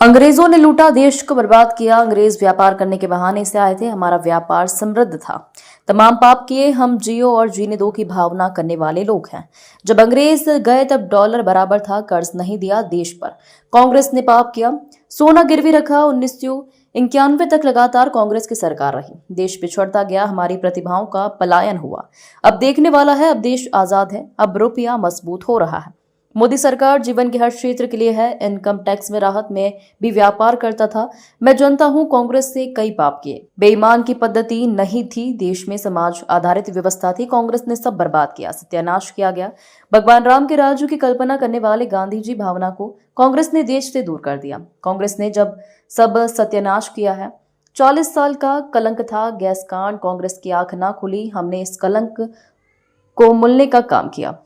अंग्रेजों ने लूटा, देश को बर्बाद किया। अंग्रेज व्यापार करने के बहाने से आए थे। हमारा व्यापार समृद्ध था। तमाम पाप किए हम, जियो और जीने दो की भावना करने वाले लोग हैं। जब अंग्रेज गए तब डॉलर बराबर था, कर्ज नहीं दिया देश पर। कांग्रेस ने पाप किया, सोना गिरवी रखा। 1991 तक लगातार कांग्रेस की सरकार रही। देश पिछड़ता गया, हमारी प्रतिभाओं का पलायन हुआ। अब देखने वाला है, अब देश आजाद है, अब रुपया मजबूत हो रहा है। मोदी सरकार जीवन के हर क्षेत्र के लिए है। इनकम टैक्स में राहत में भी व्यापार करता था। मैं जानता हूं, कांग्रेस से कई पाप किए। बेईमान की पद्धति नहीं थी, देश में समाज आधारित व्यवस्था थी। कांग्रेस ने सब बर्बाद किया, सत्यानाश किया गया। भगवान राम के राज्य की कल्पना करने वाले गांधी जी भावना को कांग्रेस ने देश से दूर कर दिया। कांग्रेस ने जब सब सत्यानाश किया है। 40 साल का कलंक था गैस कांड। कांग्रेस की आंख ना खुली, हमने इस कलंक को मुलने का काम किया।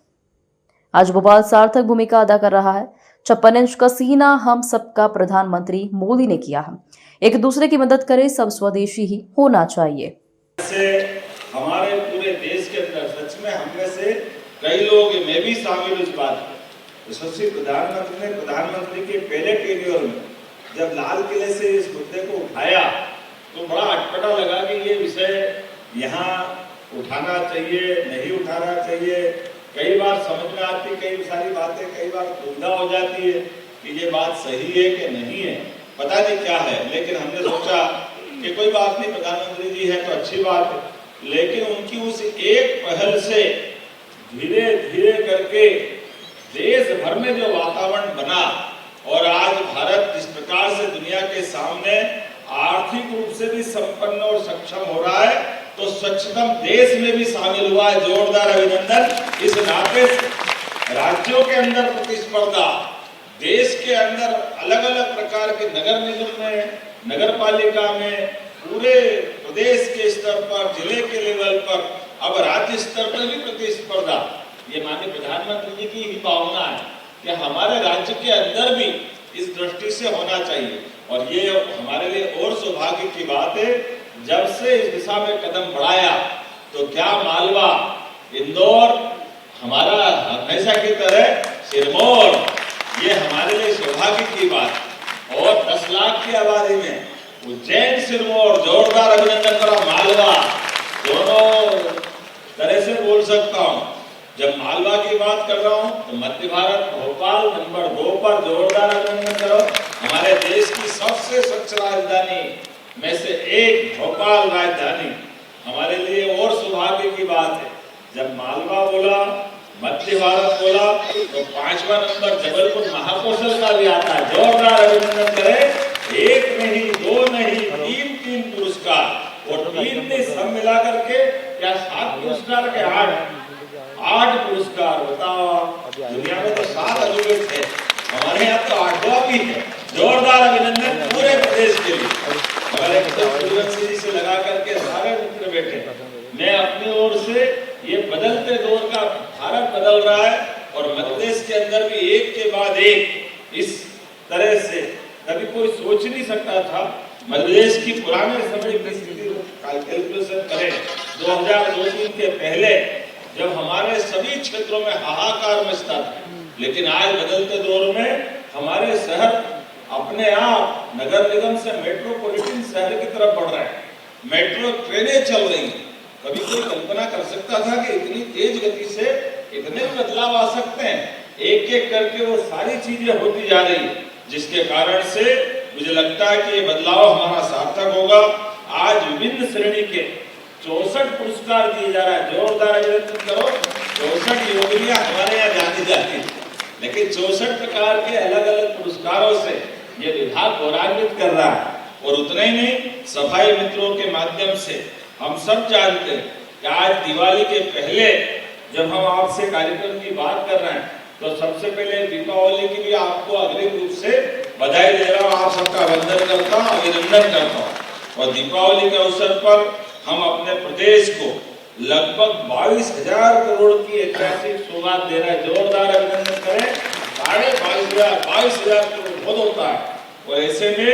आज भोपाल सार्थक भूमिका अदा कर रहा है। 56 इंच का सीना हम सबका प्रधानमंत्री मोदी ने किया है। एक दूसरे की मदद करें, सब स्वदेशी ही होना चाहिए। हमारे पूरे देश के अंदर सच में हम में से कई लोग, मैं भी शामिल इस बात में, यशस्वी प्रधानमंत्री ने प्रधानमंत्री के पहले टेन्योर में जब लाल किले से इस मुद्दे को उठाया तो बड़ा अटपटा लगा कि ये विषय यहाँ उठाना चाहिए, नहीं उठाना चाहिए। कई बार समझ में आती कई सारी बातें, कई बार दुविधा हो जाती है कि ये बात सही है कि नहीं है, पता नहीं क्या है। लेकिन हमने सोचा कि कोई बात नहीं, प्रधानमंत्री जी है तो अच्छी बात है। लेकिन उनकी उस एक पहल से धीरे धीरे करके देश भर में जो वातावरण बना और आज भारत जिस प्रकार से दुनिया के सामने आर्थिक रूप से भी संपन्न और सक्षम हो रहा है, तो स्वच्छतम देश में भी शामिल हुआ है। जोरदार अभिनंदन। इस नाते राज्यों के अंदर प्रतिस्पर्धा, देश के अंदर अलग अलग प्रकार के नगर निगम में, नगर पालिका में, पूरे प्रदेश के स्तर पर, जिले के लेवल पर, अब राज्य स्तर पर भी प्रतिस्पर्धा। ये माननीय प्रधानमंत्री जी की ही भावना है कि हमारे राज्य के अंदर भी इस दृष्टि से होना चाहिए। और ये हमारे लिए और सौभाग्य की बात है, जब से इस दिशा में कदम बढ़ाया तो क्या मालवा, इंदौर हमारा हमेशा की तरह सिरमौर, ये हमारे लिए सौभाग्य की बात। और 10 लाख की आबादी में उज्जैन, सिरमौर, जोरदार अभिनंदन करो। मालवा दोनों तरह से बोल सकता हूँ। जब मालवा की बात कर रहा हूँ तो मध्य भारत, भोपाल नंबर 2 पर, जोरदार अभिनंदन करो। हमारे देश की सबसे स्वच्छ राजधानी में से एक भोपाल राजधानी हमारे लिए और सौभाग्य की बात है। जब मालवा बोला, मध्य भारत बोला, तो 5वां नंबर जबलपुर महाकौशल का भी आता है। जोरदार अभिनंदन करें। एक नहीं, 2 नहीं, 3 पुरस्कार, और 3 ने सब मिला करके क्या 7 पुरस्कार के 8 पुरस्कार। बताओ, दुनिया में तो 7 अजूबे थे, हमारे यहाँ तो 8वां भी है। जोरदार अभिनंदन पूरे प्रदेश के लिए। जी से लगा करके सारे मित्र बैठे। मैं अपनी ओर से ये बदलते दौर का भारत बदल रहा है और मध्य प्रदेश के अंदर भी एक के बाद एक इस तरह से कभी कोई सोच नहीं सकता था। मध्य प्रदेश की पुराने समय की स्थिति कैलकुलेशन करें 2002-3 के पहले, जब हमारे सभी क्षेत्रों में हाहाकार मचता था, लेकिन आज बदलते दौर में हमारे शहर अपने आप नगर निगम से मेट्रोपॉलिटन शहर की तरफ बढ़ रहा है। मेट्रो ट्रेनें चल रही हैं। कभी कोई कल्पना कर सकता था कि इतनी तेज गति से इतने बदलाव आ सकते हैं? एक एक करके वो सारी चीजें होती जा रही है, जिसके कारण से मुझे लगता है कि ये बदलाव हमारा सार्थक होगा। आज विभिन्न श्रेणी के 64 पुरस्कार दिए जा रहा है। जोरदार अभिनंदन करो। 64 योगिनियां हमारे यहाँ जानी जाती है, लेकिन 64 प्रकार के अलग अलग पुरस्कारों से ये विभाग गौरवान्वित कर रहा है। और उतना ही नहीं, सफाई मित्रों के माध्यम से हम सब जानते हैं कि आज दिवाली के पहले जब हम आपसे कार्यक्रम की बात कर रहे हैं, तो सबसे पहले दीपावली की भी आपको अग्रिम रूप से बधाई दे रहा हूँ। आप सबका वंदन करता हूँ, अभिनंदन करता हूँ। और दीपावली के अवसर पर हम अपने प्रदेश को लगभग 22,000 करोड़ की ऐतिहासिक सौगात दे रहे हैं। जोरदार अभिनंदन करें। 22,000 करोड़ बहुत होता है। और ऐसे में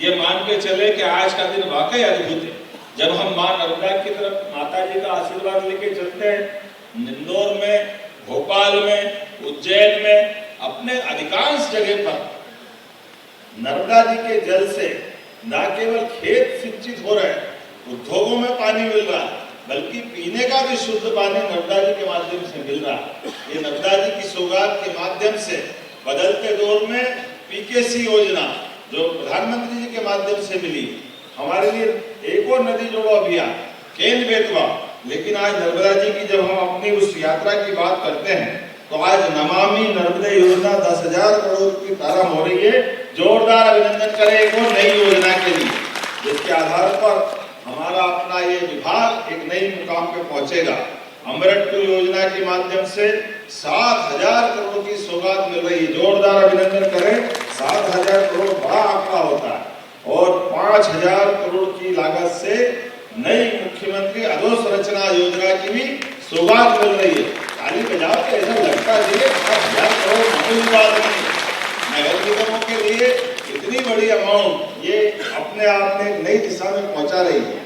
ये मान के चले कि आज का दिन वाकई अद्भुत है। जब हम मां नर्मदा की तरफ माता जी का आशीर्वाद लेके चलते हैं, इंदौर में, भोपाल में, उज्जैन में, अपने अधिकांश जगह पर नर्मदा जी के जल से न केवल खेत सिंचित हो रहे हैं, उद्योगों में पानी मिल रहा है, बल्कि पीने का भी शुद्ध पानी नर्मदा जी के माध्यम से मिल रहा है। ये नर्मदा जी की सौगात के माध्यम से बदलते दौर में पीकेसी योजना जो प्रधानमंत्री जी के माध्यम से मिली, हमारे लिए एक और नदी जोड़ो अभियान केन बेतवा। लेकिन आज नर्मदा जी की जब हम अपनी उस यात्रा की बात करते हैं तो आज नमामि नर्मदे योजना 10,000 करोड़ की प्रारंभ हो रही है। जोरदार अभिनंदन करें एक और नई योजना के लिए, जिसके आधार पर हमारा अपना ये विभाग एक नई मुकाम पे पहुंचेगा। अमृतपुर योजना के माध्यम से 7,000 करोड़ की सौगात मिल रही है। जोरदार अभिनंदन करें। 7,000 करोड़ बड़ा आंकड़ा होता है और 5,000 करोड़ की लागत से नई मुख्यमंत्री अधोसंरचना योजना की भी सौगात मिल रही है। ताली बजाओ के ऐसा लगता है 5,000 करोड़ मामूली बात नहीं। नगर निगमों के लिए इतनी बड़ी अमाउंट ये अपने आप में एक नई दिशा में पहुंचा रही है।